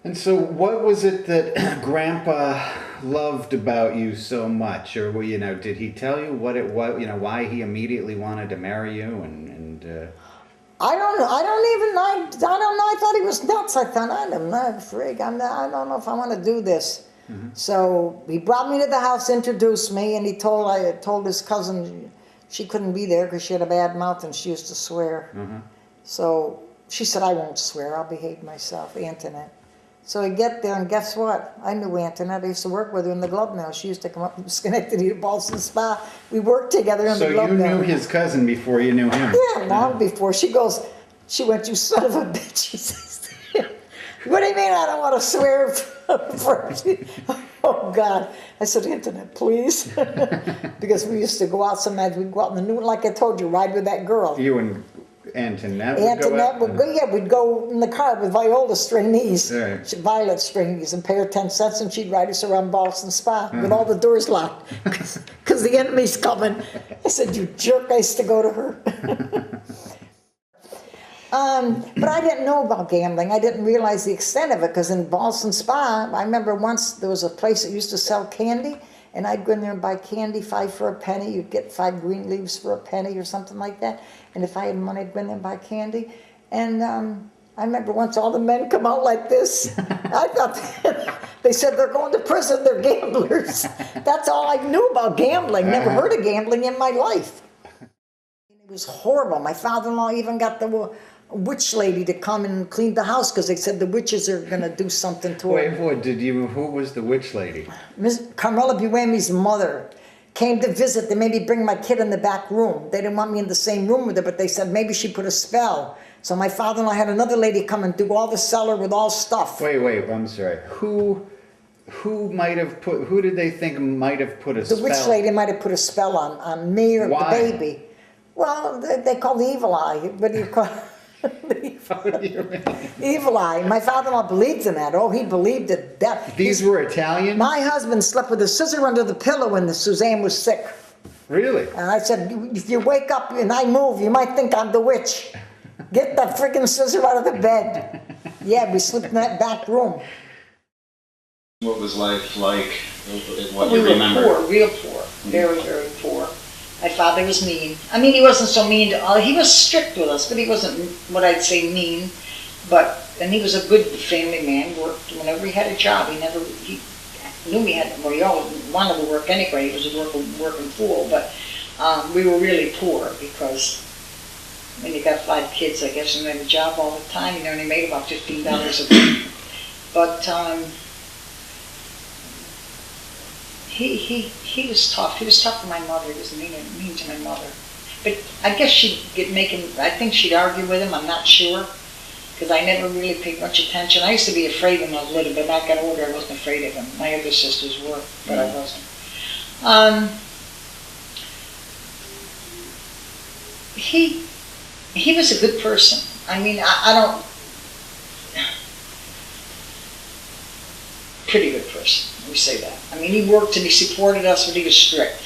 And so what was it that Grandpa loved about you so much? Or, well, did he tell you what it was, why he immediately wanted to marry you? I don't know. I don't know. I thought he was nuts. I thought, I'm not a freak. I don't know if I want to do this. Mm-hmm. So he brought me to the house, introduced me, and I told his cousin she couldn't be there because she had a bad mouth and she used to swear. Mm-hmm. So she said, I won't swear. I'll behave myself, Antoinette. So I get there, and guess what? I knew Antoinette. I used to work with her in the glove mill. She used to come up from Schenectady to Boston Spa. We worked together in the glove mill. So you knew his cousin before you knew him? Yeah, long before. She went, you son of a bitch. She says, what do you mean I don't want to swear first? Oh, God. I said, Antoinette, please. Because we used to go out sometimes. We'd go out in the noon, like I told you, ride with that girl. You and Antoinette would go, yeah, we'd go in the car with Viola Strainees, right. Violet Strainees, and pay her 10 cents, and she'd ride us around Boston Spa with all the doors locked because the enemy's coming. I said, you jerk, I used to go to her. But I didn't know about gambling. I didn't realize the extent of it because in Boston Spa, I remember once there was a place that used to sell candy, and I'd go in there and buy candy, 5 for a penny. You'd get 5 green leaves for a penny or something like that. And if I had money, I'd go in there and buy candy. And I remember once all the men come out like this. I thought they said they're going to prison, they're gamblers. That's all I knew about gambling. Never heard of gambling in my life. It was horrible. My father-in-law even got the witch lady to come and clean the house because they said the witches are going to do something to her. Who was the witch lady? Miss Carmela Buemi's mother came to visit. They made me bring my kid in the back room. They didn't want me in the same room with her, but they said maybe she put a spell. So my father-in-law had another lady come and do all the cellar with all stuff. Wait, I'm sorry. Who did they think might have put a spell? The witch lady might have put a spell on me or Why? the baby. Well, they call the evil eye. What do you call Evil eye. My father-in-law believed in that. Oh, he believed it. These were Italian? My husband slept with a scissor under the pillow when Suzanne was sick. Really? And I said, if you wake up and I move, you might think I'm the witch. Get that freaking scissor out of the bed. Yeah, we slept in that back room. What was life like? What We you were remember? poor, real poor. Very, very poor. My father was mean. I mean, he wasn't so mean to all. He was strict with us, but he wasn't what I'd say mean. And he was a good family man. Worked whenever he had a job. He knew he had. Well, he always wanted to work anyway. He was a working fool. But we were really poor because when you got 5 kids, I guess, and had a job all the time, you only made about $15 a week. But he was tough. He was tough to my mother. He was mean to my mother. But I guess I think she'd argue with him. I'm not sure. Because I never really paid much attention. I used to be afraid when I was little, but when I got older, I wasn't afraid of him. My other sisters were, but I wasn't. He was a good person. I mean, I don't... Pretty good person, let me say that. I mean, he worked and he supported us, but he was strict.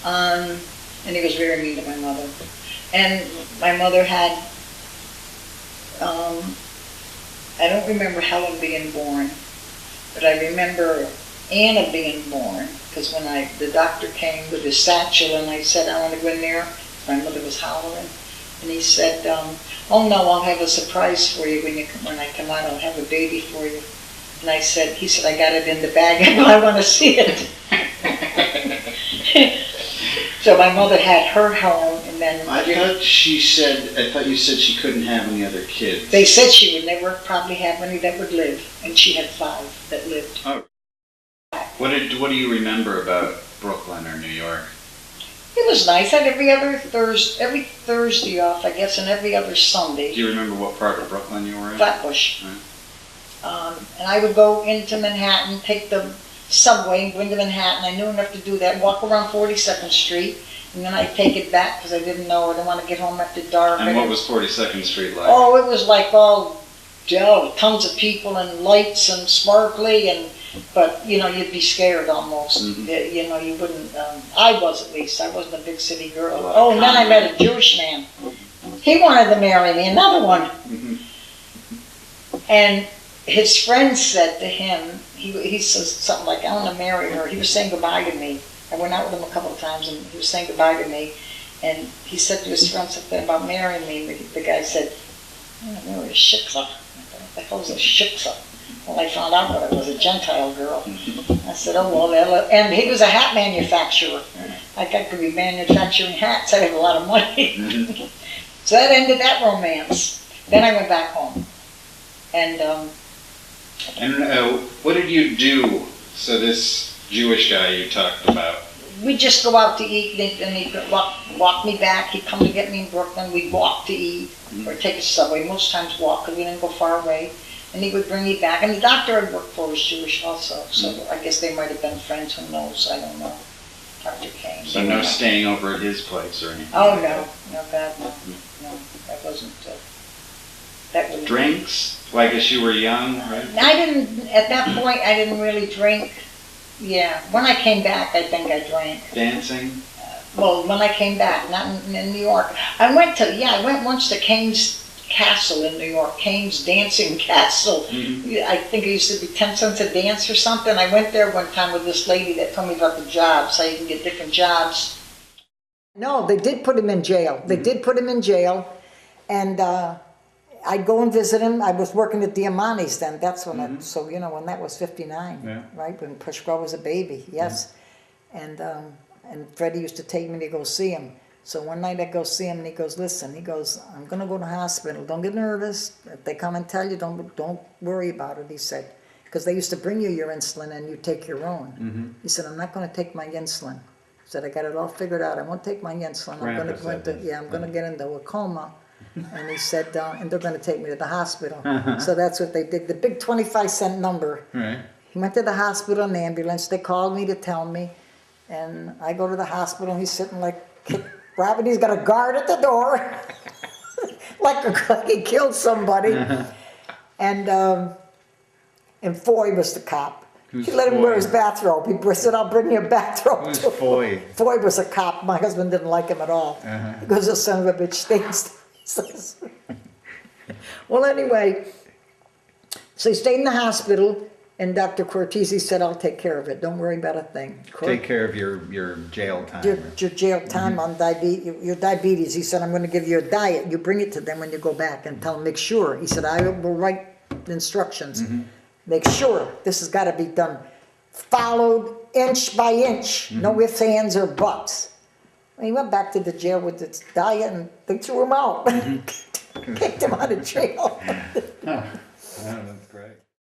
And he was very mean to my mother. And my mother had... I don't remember Helen being born, but I remember Anna being born, because when the doctor came with his satchel and I said, I want to go in there, my mother was hollering, and he said, oh no, I'll have a surprise for you when I come out, I'll have a baby for you. And he said, I got it in the bag, I want to see it. So my mother had her home, and then... I thought you said she couldn't have any other kids. They said she would never probably have any that would live, and she had 5 that lived. Oh. What do you remember about Brooklyn or New York? It was nice. I had every Thursday off, I guess, and every other Sunday. Do you remember what part of Brooklyn you were in? Flatbush. Right. And I would go into Manhattan, take the subway and go into Manhattan. I knew enough to do that. Walk around 42nd Street, and then I'd take it back because I didn't know. I didn't want to get home after dark. And what was 42nd Street like? Oh, it was like tons of people and lights and sparkly, but you'd be scared almost. Mm-hmm. You wouldn't. I was, at least. I wasn't a big city girl. Oh, and then I met a Jewish man. He wanted to marry me. Another one. Mm-hmm. And his friend said to him, he says something like, I want to marry her. He was saying goodbye to me. I went out with him a couple of times and he was saying goodbye to me. And he said to his friend something about marrying me. And the guy said, I want to marry a shiksa. I thought, what the hell is a shiksa? Well, I found out what it was, a Gentile girl. I said, oh, well, and he was a hat manufacturer. I could be manufacturing hats. I had a lot of money. So that ended that romance. Then I went back home. And what did you do? So this Jewish guy you talked about. we'd just go out to eat, and he'd walk me back. He'd come to get me in Brooklyn. We'd walk to eat, or take a subway. Most times walk, because we didn't go far away. And he would bring me back. And the doctor I'd worked for was Jewish also, so I guess they might have been friends. Who knows? I don't know. Dr. Kane. So no staying over at his place or anything? Oh, like no. that? No, God, no. No, that wasn't, that wouldn't. Drinks? Well, I guess you were young, right? I didn't, at that point, I didn't really drink. Yeah, when I came back, I think I drank. Dancing? Well, when I came back, not in New York. I went once to Kane's Castle in New York, Kane's Dancing Castle. Mm-hmm. I think it used to be 10 cents a dance or something. I went there one time with this lady that told me about the jobs, how you can get different jobs. No, they did put him in jail. They did put him in jail, and I'd go and visit him. I was working at the Amanis then. That's when so you know, when that was 59, right? When Pushpa was a baby, yes. And Freddie used to take me to go see him. So one night I go see him, and he goes, listen, he goes, I'm gonna go to the hospital. Don't get nervous. If they come and tell you, don't worry about it, he said. Because they used to bring you your insulin and you take your own. He said, I'm not gonna take my insulin. He said, I got it all figured out. I won't take my insulin. I'm gonna go into, I'm gonna get into a coma. And he said, and they're gonna take me to the hospital. So that's what they did. The big 25-cent number. Right. He went to the hospital in an ambulance. They called me to tell me. And I go to the hospital, and he's sitting like, Robert, he's got a guard at the door, like he killed somebody. And Foy was the cop. Who's He let him Foy? wear his bathrobe. He said, I'll bring you a bathrobe. Who's too. Foy? Foy was a cop. My husband didn't like him at all. He goes, this son of a bitch stinks. He says. Well, anyway, so he stayed in the hospital. And Dr. Cortese said, I'll take care of it. Don't worry about a thing. Take care of your jail time. Your jail time on your diabetes. He said, I'm going to give you a diet. You bring it to them when you go back and tell them, make sure. He said, I will write the instructions. Make sure this has got to be done. Followed inch by inch. No ifs, ands, or buts. He went back to the jail with his diet, and they threw him out. Kicked him out of jail.